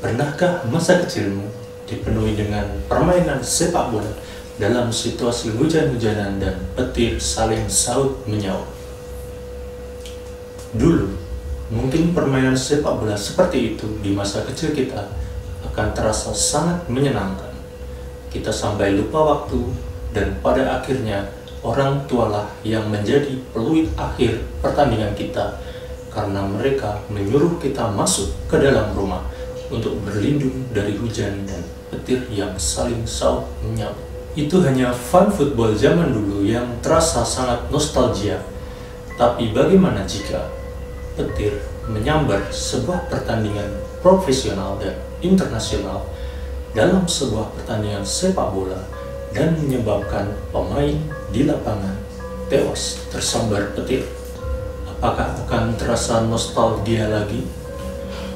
Pernahkah masa kecilmu dipenuhi dengan permainan sepak bola dalam situasi hujan-hujanan dan petir saling saut menyaut? Dulu, mungkin permainan sepak bola seperti itu di masa kecil kita akan terasa sangat menyenangkan. Kita sampai lupa waktu dan pada akhirnya orang tualah yang menjadi peluit akhir pertandingan kita karena mereka menyuruh kita masuk ke dalam rumah untuk berlindung dari hujan dan petir yang saling saut menyaut. Itu hanya fun football zaman dulu yang terasa sangat nostalgia. Tapi bagaimana jika petir menyambar sebuah pertandingan profesional dan internasional dalam sebuah pertandingan sepak bola dan menyebabkan pemain di lapangan tewas tersambar petir? Apakah akan terasa nostalgia lagi?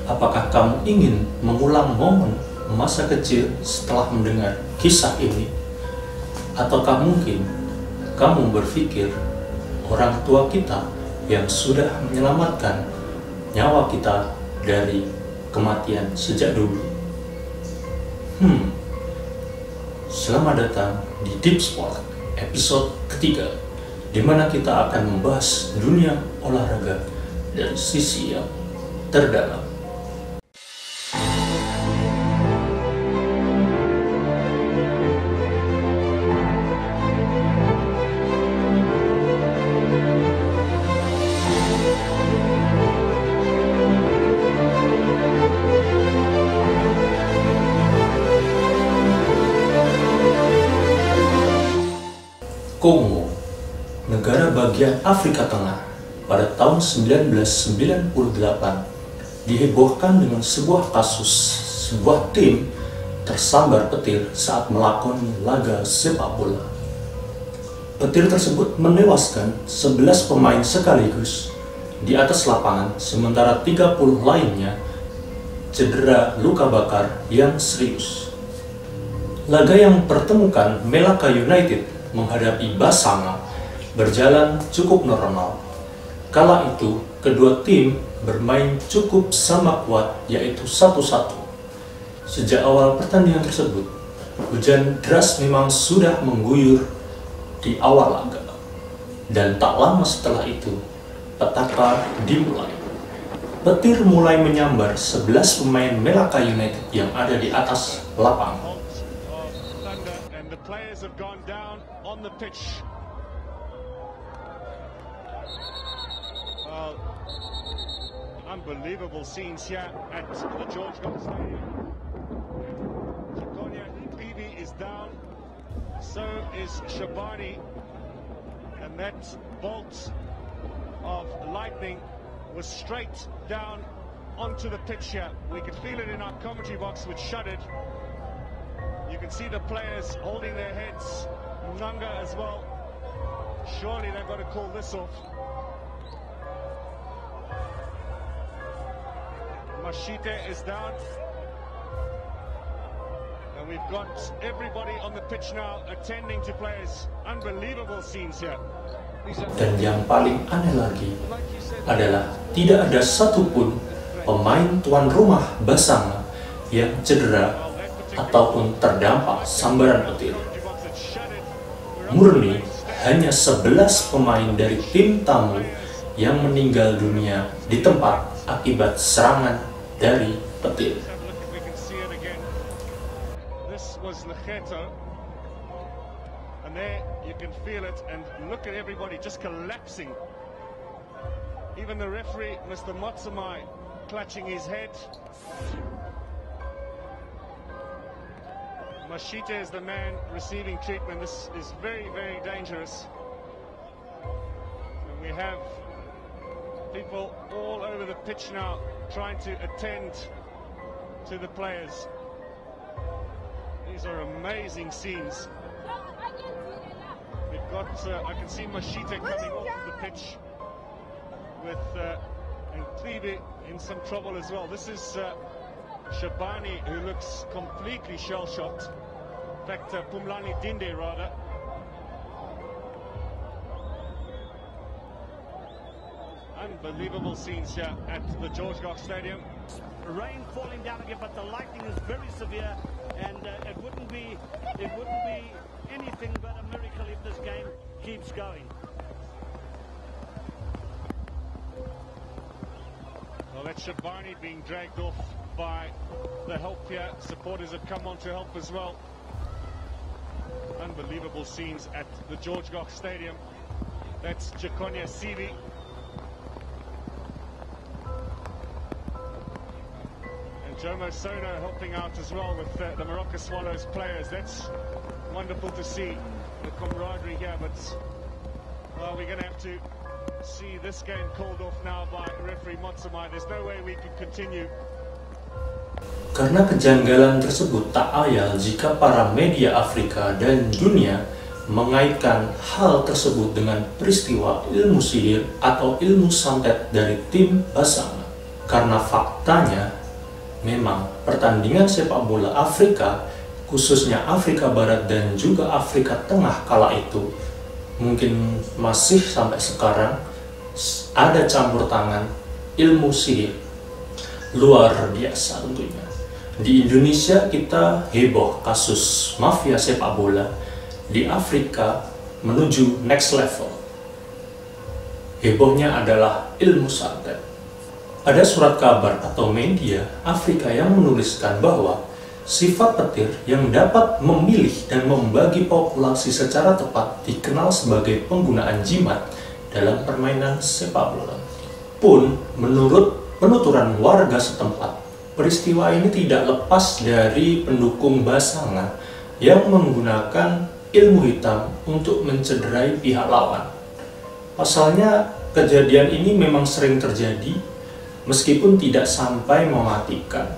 Apakah kamu ingin mengulang momen masa kecil setelah mendengar kisah ini? Ataukah mungkin kamu berpikir orang tua kita yang sudah menyelamatkan nyawa kita dari kematian sejak dulu? Selamat datang di Deep Sport episode ketiga, di mana kita akan membahas dunia olahraga dari sisi yang terdalam. Kongo, negara bagian Afrika Tengah, pada tahun 1998 dihebohkan dengan sebuah kasus sebuah tim tersambar petir saat melakoni laga sepak bola. Petir tersebut menewaskan 11 pemain sekaligus di atas lapangan, sementara 30 lainnya cedera luka bakar yang serius. Laga yang pertemukan Melaka United menghadapi Basanga berjalan cukup normal. Kala itu, kedua tim bermain cukup sama kuat, yaitu 1-1. Sejak awal pertandingan tersebut, hujan deras memang sudah mengguyur di awal laga. Dan tak lama setelah itu, petaka dimulai. Petir mulai menyambar 11 pemain Melaka United yang ada di atas lapangan. Players have gone down on the pitch. Unbelievable scenes here at the George Gordon Stadium. Konya Bibi is down, so is Shabani, and that bolt of lightning was straight down onto the pitch here. We could feel it in our commentary box, which shuddered. You can see the players holding their heads, Mnanga as well. Surely they've got to call this off. Mashite is down. And we've got everybody on the pitch now attending to players. Unbelievable scenes here. Dan yang paling aneh lagi adalah tidak ada satupun pemain tuan rumah Basanga yang cedera ataupun terdampak sambaran petir. Murni hanya 11 pemain dari tim tamu yang meninggal dunia di tempat akibat serangan dari petir. This was Lecheto, and there you can feel it, and look at everybody just collapsing. Even the referee, Mr. Matsamai, clutching his head. Mashita is the man receiving treatment. This is very, very dangerous. And we have people all over the pitch now trying to attend to the players. These are amazing scenes. We've got, I can see Mashita coming off the pitch with and Klibe in some trouble as well. This is Shabani, who looks completely shell-shocked. In fact, Pumlani Dinde, rather. Unbelievable scenes here at the George Gough Stadium. Rain falling down again, but the lightning is very severe, and it wouldn't be anything but a miracle if this game keeps going. Well, that's Shabani being dragged off by the help here. Supporters have come on to help as well. Unbelievable scenes at the George Gough Stadium. That's Jaconia Sivi. And Jomo Sono helping out as well with the Morocco Swallows players. That's wonderful to see, the camaraderie here, but well, we're going to have to see this game called off now by referee Motsumai. There's no way we can continue. Karena kejanggalan tersebut tak ayal jika para media Afrika dan dunia mengaitkan hal tersebut dengan peristiwa ilmu sihir atau ilmu santet dari tim Basanga. Karena faktanya, memang pertandingan sepak bola Afrika, khususnya Afrika Barat dan juga Afrika Tengah kala itu, mungkin masih sampai sekarang ada campur tangan ilmu sihir. Luar biasa tentunya. Di Indonesia kita heboh kasus mafia sepak bola. Di Afrika menuju next level. Hebohnya adalah ilmu santet. Ada surat kabar atau media Afrika yang menuliskan bahwa sifat petir yang dapat memilih dan membagi populasi secara tepat dikenal sebagai penggunaan jimat dalam permainan sepak bola. Pun menurut penuturan warga setempat, peristiwa ini tidak lepas dari pendukung Basanga yang menggunakan ilmu hitam untuk mencederai pihak lawan. Pasalnya, kejadian ini memang sering terjadi meskipun tidak sampai mematikan.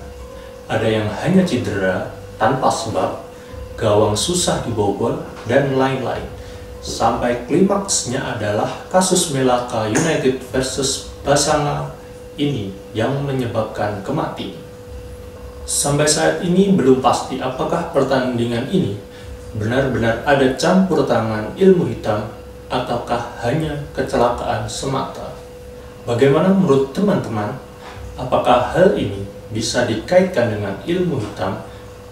Ada yang hanya cedera tanpa sebab, gawang susah dibobol, dan lain-lain. Sampai klimaksnya adalah kasus Melaka United versus Basanga ini yang menyebabkan kematian. Sampai saat ini belum pasti apakah pertandingan ini benar-benar ada campur tangan ilmu hitam ataukah hanya kecelakaan semata. Bagaimana menurut teman-teman? Apakah hal ini bisa dikaitkan dengan ilmu hitam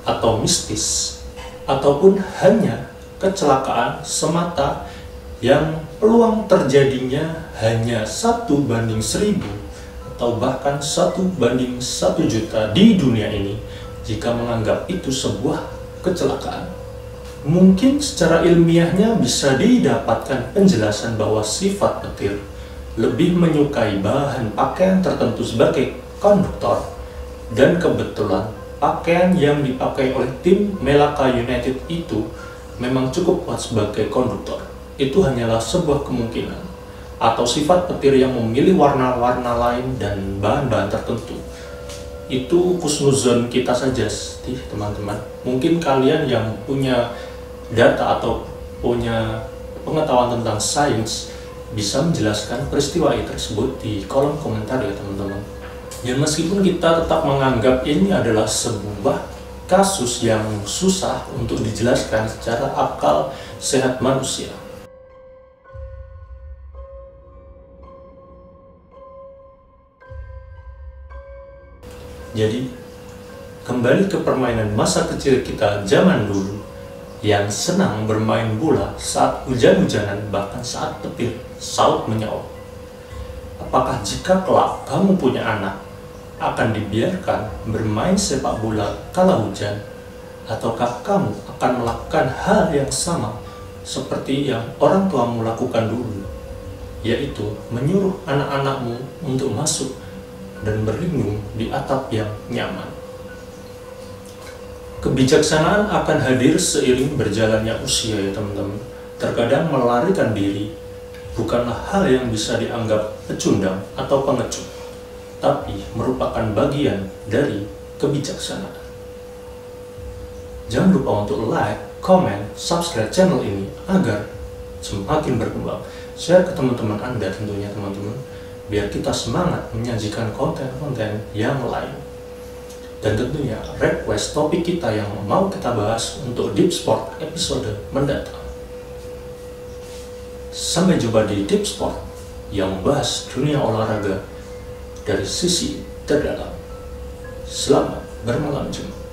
atau mistis, ataupun hanya kecelakaan semata yang peluang terjadinya hanya 1/1000 atau bahkan 1/1 juta di dunia ini jika menganggap itu sebuah kecelakaan? Mungkin secara ilmiahnya bisa didapatkan penjelasan bahwa sifat petir lebih menyukai bahan pakaian tertentu sebagai konduktor, dan kebetulan pakaian yang dipakai oleh tim Melaka United itu memang cukup kuat sebagai konduktor. Itu hanyalah sebuah kemungkinan. Atau sifat petir yang memilih warna-warna lain dan bahan-bahan tertentu. Itu husnuzon kita saja sih teman-teman. Mungkin kalian yang punya data atau punya pengetahuan tentang sains bisa menjelaskan peristiwa tersebut di kolom komentar ya teman-teman. Ya meskipun kita tetap menganggap ini adalah sebuah kasus yang susah untuk dijelaskan secara akal sehat manusia. Jadi, kembali ke permainan masa kecil kita zaman dulu yang senang bermain bola saat hujan-hujanan bahkan saat petir saut menyaut. Apakah jika kelak kamu punya anak, akan dibiarkan bermain sepak bola kala hujan? Ataukah kamu akan melakukan hal yang sama seperti yang orang tuamu lakukan dulu, yaitu menyuruh anak-anakmu untuk masuk dan berlindung di atap yang nyaman? Kebijaksanaan akan hadir seiring berjalannya usia ya teman-teman. Terkadang melarikan diri bukanlah hal yang bisa dianggap pecundang atau pengecut, tapi merupakan bagian dari kebijaksanaan. Jangan lupa untuk like, comment, subscribe channel ini agar semakin berkembang. Share ke teman-teman Anda tentunya teman-teman, biar kita semangat menyajikan konten-konten yang lain. Dan tentunya request topik kita yang mau kita bahas untuk Deep Sport episode mendatang. Sampai jumpa di Deep Sport yang membahas dunia olahraga dari sisi terdalam. Selamat bermalam Jumat.